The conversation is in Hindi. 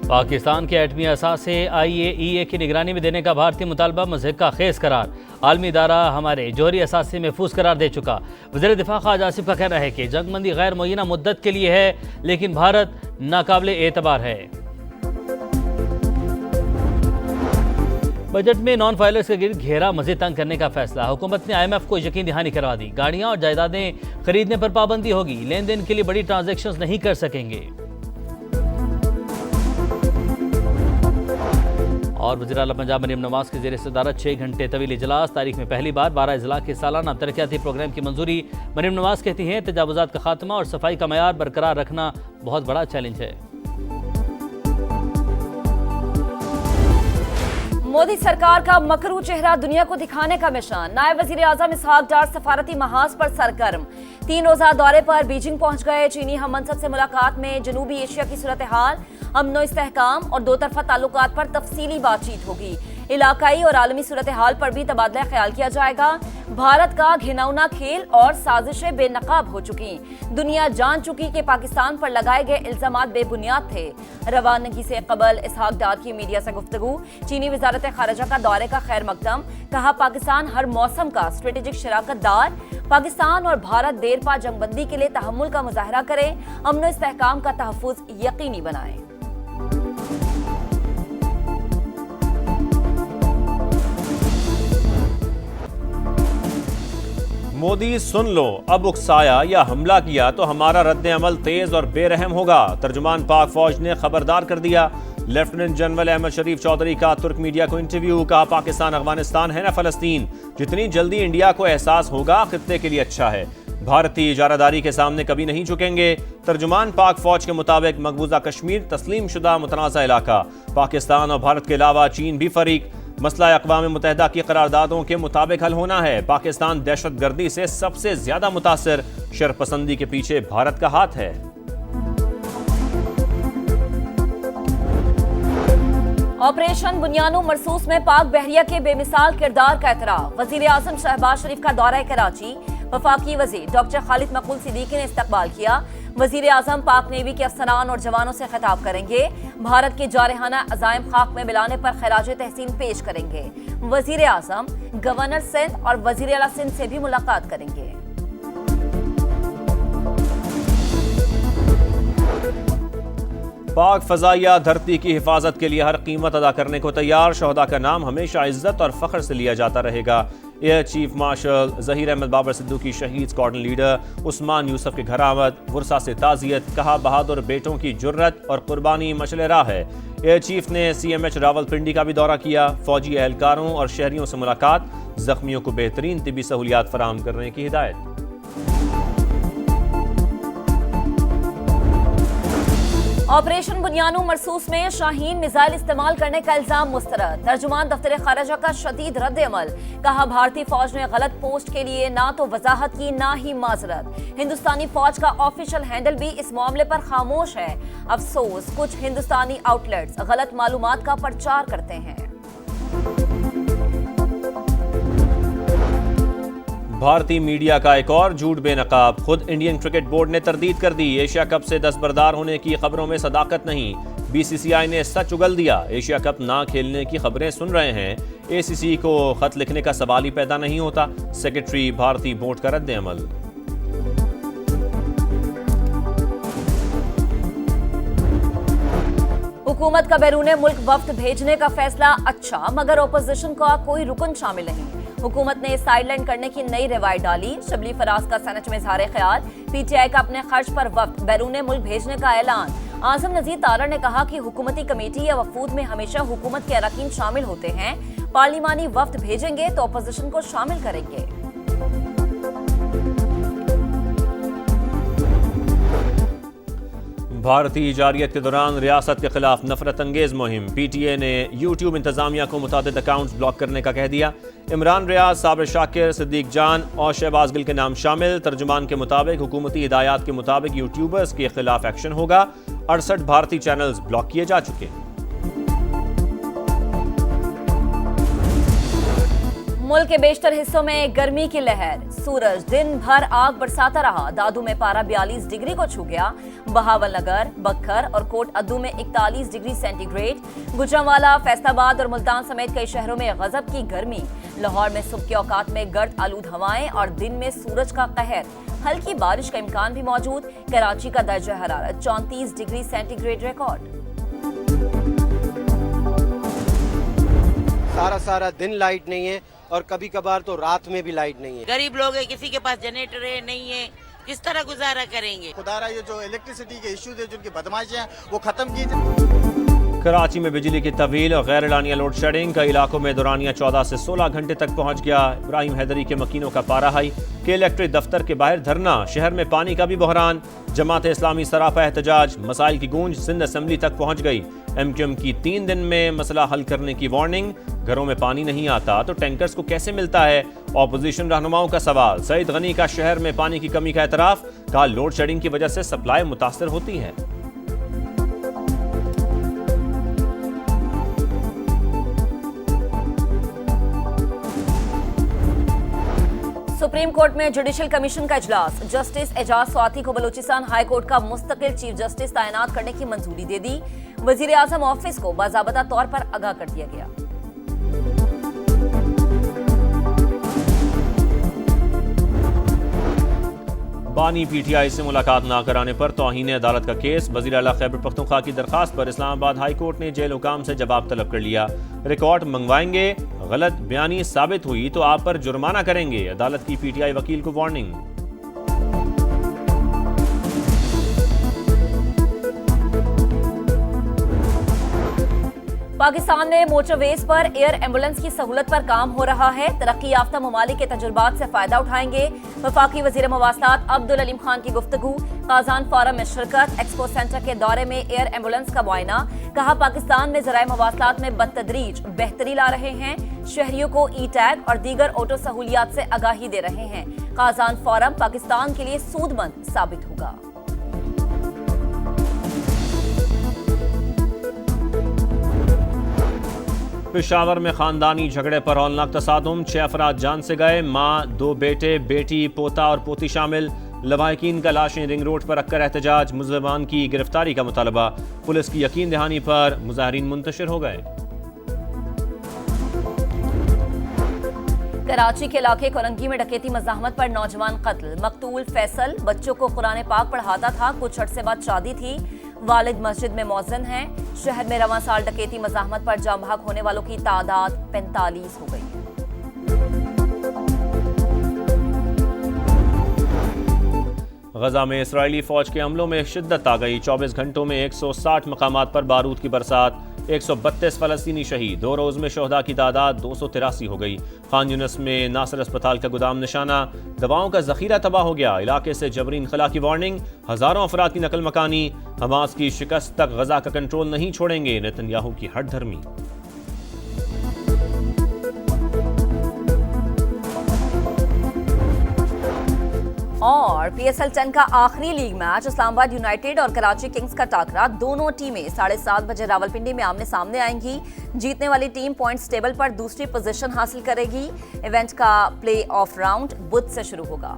पाकिस्तान के एटमी असासे IAEA की निगरानी में देने का भारतीय मुतालबा मज़हक़ा खेज़ करार। आलमी इदारा हमारे जौहरी असासे महफूज करार दे चुका। वज़ीर दिफा ख़ाजा आसिफ का कहना है कि जंगबंदी गैर मुअय्यना मुद्दत के लिए है, लेकिन भारत नाकाबिल एतबार है। बजट में नॉन फाइलर्स के गिर्द घेरा मज़ीद तंग करने का फैसला। हुकूमत ने IMF को यकीन दहानी करवा दी। गाड़ियाँ और जायदादें खरीदने पर पाबंदी होगी। लेन देन के लिए बड़ी ट्रांजैक्शंस नहीं कर सकेंगे। और वज़ीर आला पंजाब मरीम नवाज की ज़ेर सदारत 6 घंटे तवील इजलास। तारीख में पहली बार 12 अजला के सालाना तरक्याती प्रोग्राम की मंजूरी। मरीम नवाज कहती हैं तजावुज़ात का खात्मा और सफाई का मयार बरकरार रखना बहुत बड़ा चैलेंज है। मोदी सरकार का मकरू चेहरा दुनिया को दिखाने का मिशन। नायब वजीर आजम इसहाक डार सफारती महाज पर सरगर्म। 3 रोजा दौरे पर बीजिंग पहुंच गए। चीनी हम मनसब से मुलाकात में जनूबी एशिया की सूरत हाल, अमन इस्तेहकाम और दो तरफा ताल्लुकात पर तफसीली बातचीत होगी। इलाकाई और आलमी सूरत हाल पर भी तबादला ख्याल किया जाएगा। भारत का घिनौना खेल और साजिशें बेनकाब हो चुकी। दुनिया जान चुकी कि पाकिस्तान पर लगाए गए इल्जामात बेबुनियाद थे। रवानगी से कबल इसहाक डार की मीडिया से गुफ्तगू। चीनी वजारत खारजा का दौरे का खैर मकदम। कहा पाकिस्तान हर मौसम का स्ट्रेटेजिक शराकतदार। पाकिस्तान और भारत देर पा जंगबंदी के लिए तहम्मुल का मुजाहरा करें। अमन इस्तेहकाम का तहफ़्फ़ुज़ यकीनी बनाएं। मोदी सुन लो, अब उकसाया या हमला किया तो हमारा रद्द अमल तेज और बेरहम होगा। तर्जुमान पाक फौज ने खबरदार कर दिया। लेफ्टिनेंट जनरल अहमद शरीफ चौधरी का तुर्क मीडिया को इंटरव्यू। कहा पाकिस्तान अफगानिस्तान है ना फलस्तीन, जितनी जल्दी इंडिया को एहसास होगा खित्ते के लिए अच्छा है। भारतीय इजारादारी के सामने कभी नहीं झुकेंगे। तर्जुमान पाक फौज के मुताबिक मकबूजा कश्मीर तस्लीम शुदा मुतनाज़ा इलाका। पाकिस्तान और भारत के अलावा चीन भी फरीक। मसला अक़वाम मुत्तहिदा की करारदादों के मुताबिक हल होना है। पाकिस्तान दहशतगर्दी से सबसे ज्यादा मुतासर। शरपसंदी के पीछे भारत का हाथ है। ऑपरेशन बुनियानो मरसूस में पाक बहरिया के बेमिसाल किरदार का एतराफ़। वज़ीर आज़म शहबाज शरीफ का दौरा कराची। वफाकी वज़ीर डॉक्टर खालिद मकबूल सिद्दीकी ने इस्तकबाल किया। वज़ीर आज़म पाक नेवी के अफसरान और जवानों से खिताब करेंगे। भारत के जारहाना अज़ाइम खाक में मिलाने पर खराज तहसीन पेश करेंगे। वज़ीर आज़म गवर्नर सिंध और वज़ीर आला सिंध से भी मुलाकात करेंगे। पाक फजाइया धरती की हिफाजत के लिए हर कीमत अदा करने को तैयार। शहदा का नाम हमेशा इज्जत और फख्र से लिया जाता रहेगा। Air chief marshal Zaheer Ahmed Babar Sidhu की शहीद स्क्वाड्रन लीडर उस्मान यूसुफ के घर आमद। वुरसा से ताज़ियत। कहा बहादुर बेटों की जुर्रत और कुर्बानी मशअल राह है। एयर चीफ ने CMH रावलपिंडी का भी दौरा किया। फौजी एहलकारों और शहरियों से मुलाकात। जख्मियों को बेहतरीन तिबी सहूलियात फराहम करने की हिदायत। ऑपरेशन बुनियानो मरसूस में शाहीन मिसाइल इस्तेमाल करने का इल्जाम मुस्तरद। तर्जुमान दफ्तर खारजा का शदीद रद्द अमल। कहा भारतीय फौज ने गलत पोस्ट के लिए ना तो वजाहत की ना ही माजरत। हिंदुस्तानी फौज का ऑफिशियल हैंडल भी इस मामले पर खामोश है। अफसोस कुछ हिंदुस्तानी आउटलेट्स गलत मालूमात का प्रचार करते हैं। भारतीय मीडिया का एक और झूठ बेनकाब। खुद इंडियन क्रिकेट बोर्ड ने तरदीद कर दी। एशिया कप से दस्तबरदार होने की खबरों में सदाकत नहीं। BCCI ने सच उगल दिया। एशिया कप ना खेलने की खबरें सुन रहे हैं। ACC को खत लिखने का सवाल ही पैदा नहीं होता। सेक्रेटरी भारतीय बोर्ड का रद्द अमल। हुकूमत का बैरून मुल्क वफ्द भेजने का फैसला अच्छा, मगर ओपोजिशन का कोई रुकन शामिल नहीं। हुकूमत ने साइडलाइन करने की नई रिवायत डाली। शबली फराज का सेनेट में इज़हार ख्याल। PTI का अपने खर्च पर वफ्द बैरून मुल्क भेजने का ऐलान। आज़म नज़ीर तारा ने कहा कि हुकूमती कमेटी या वफूद में हमेशा हुकूमत के अरकान शामिल होते हैं। पार्लिमानी वफ्द भेजेंगे तो अपोजिशन को शामिल करेंगे। भारतीय जारियत के दौरान रियासत के खिलाफ नफरत अंगेज मुहिम। PTA ने YouTube इंतजामिया को मुतादिद अकाउंट्स ब्लॉक करने का कह दिया। इमरान रियाज, साबिर शाकिर, सिद्दीक जान और शहबाज गिल के नाम शामिल। तर्जुमान के मुताबिक हुकूमती हिदायत के मुताबिक यूट्यूबर्स के खिलाफ एक्शन होगा। 68 भारतीय चैनल्स ब्लॉक किए जा चुके। मुल्क के बेशतर हिस्सों में गर्मी की लहर। सूरज दिन भर आग बरसाता रहा। दादू में पारा 42 डिग्री को छू गया। बहावल नगर, बक्खर और कोट अद्दू में 41 डिग्री सेंटीग्रेड। गुजरांवाला, फैसलाबाद और मुल्तान समेत कई शहरों में गजब की गर्मी। लाहौर में सुबह के औकात में गर्द आलूद हवाएं और दिन में सूरज का कहर। हल्की बारिश का इम्कान भी मौजूद। कराची का दर्जा हरारत 34 डिग्री सेंटीग्रेड रिकॉर्ड। सारा दिन लाइट नहीं है और कभी कभार तो रात में भी लाइट नहीं है। गरीब लोग है, किसी के पास जनरेटर है नहीं है, किस तरह गुजारा करेंगे। खुदारा ये जो इलेक्ट्रिसिटी के इश्यूज है, जिनकी बदमाशियां हैं, वो खत्म की जाए। कराची में बिजली की तवील और गैर एलानिया लोड शेडिंग। कई इलाकों में दौरानिया 14 से 16 घंटे तक पहुंच गया। इब्राहिम हैदरी के मकीनों का पारा हाई। के इलेक्ट्रिक दफ्तर के बाहर धरना। शहर में पानी का भी बहरान। जमात इस्लामी सराफा एहतजाज। मसाइल की गूंज सिंध असेंबली तक पहुंच गई। MQM की 3 दिन में मसला हल करने की वार्निंग। घरों में पानी नहीं आता तो टैंकर्स को कैसे मिलता है? ऑपोजिशन रहनुमाओं का सवाल। सईद गनी का शहर में पानी की कमी का एतराफ। कहा लोड शेडिंग की वजह से सप्लाई मुतासर होती है। सुप्रीम कोर्ट में जुडिशल कमीशन का इजलास। जस्टिस एजाज स्वाति को बलूचिस्तान हाई कोर्ट का मुस्तकिल चीफ जस्टिस तैनात करने की मंजूरी दे दी। वजीर आजम ऑफिस को बाज़ाबता तौर पर आगाह कर दिया गया। बानी PTI से मुलाकात ना कराने पर तौहीन अदालत का केस। वज़ीर आला खैबर पख्तूनख्वा की दरखास्त पर इस्लामाबाद हाई कोर्ट ने जेल हुकाम से जवाब तलब कर लिया। रिकॉर्ड मंगवाएंगे, गलत बयानी साबित हुई तो आप पर जुर्माना करेंगे। अदालत की PTI वकील को वार्निंग। पाकिस्तान में मोटरवेज पर एयर एम्बुलेंस की सहूलत पर काम हो रहा है। तरक्की याफ्ता ममालिक के तजुर्बात से फायदा उठाएंगे। वफाकी वजीर मवासलात अब्दुल अलीम खान की गुफ्तगू। काजान फोरम में शिरकत। एक्सपो सेंटर के दौरे में एयर एम्बुलेंस का मुआयना। कहा पाकिस्तान में ज़राए मवासलात में बतदरीज बेहतरी ला रहे हैं। शहरियों को ई टैग और दीगर ऑटो सहूलियात से आगाही दे रहे हैं। काजान फोरम पाकिस्तान के लिए सूदमंद साबित होगा। पेशावर में खानदानी झगड़े पर हौलनाक तसादुम। 6 अफराद जान से गए। माँ, 2 बेटे, बेटी, पोता और पोती शामिल। लवाहिकीन का लाशें रिंग रोड पर रखकर एहतजाज। मुजरिमान की गिरफ्तारी का मुतालबा। पुलिस की यकीन दहानी पर मुजाहिरीन मुंतशिर हो गए। कराची के इलाके कोरंगी में डकैती मज़ाहमत पर नौजवान कत्ल। मकतूल फैसल बच्चों को कुरान पाक पढ़ाता था। कुछ अर्से बाद शादी थी। वालिद मस्जिद में मौज़िन हैं। शहर में रवां साल डकैती मज़ाहमत पर जाम भाग होने वालों की तादाद 45 हो गई है। गजा में इसराइली फौज के हमलों में शिद्दत आ गई। 24 घंटों में 160 मकामात पर बारूद की बरसात। 132 फलस्तीनी शहीद। 2 रोज में शोहदा की तादाद 283 हो गई। खान यूनिस में नासर अस्पताल का गोदाम निशाना। दवाओं का जखीरा तबाह हो गया। इलाके से जबरी इनखला की वार्निंग। हजारों अफराद की नकल मकानी। हमास की शिकस्त तक गजा का कंट्रोल नहीं छोड़ेंगे। नेतन्याहू की हट धर्मी। और PSL 10 का आखिरी लीग मैच इस्लामाबाद यूनाइटेड और कराची किंग्स का टाकरा। दोनों टीमें 7:30 बजे रावलपिंडी में आमने सामने आएंगी। जीतने वाली टीम पॉइंट्स टेबल पर दूसरी पोजीशन हासिल करेगी। इवेंट का प्ले ऑफ राउंड बुध से शुरू होगा।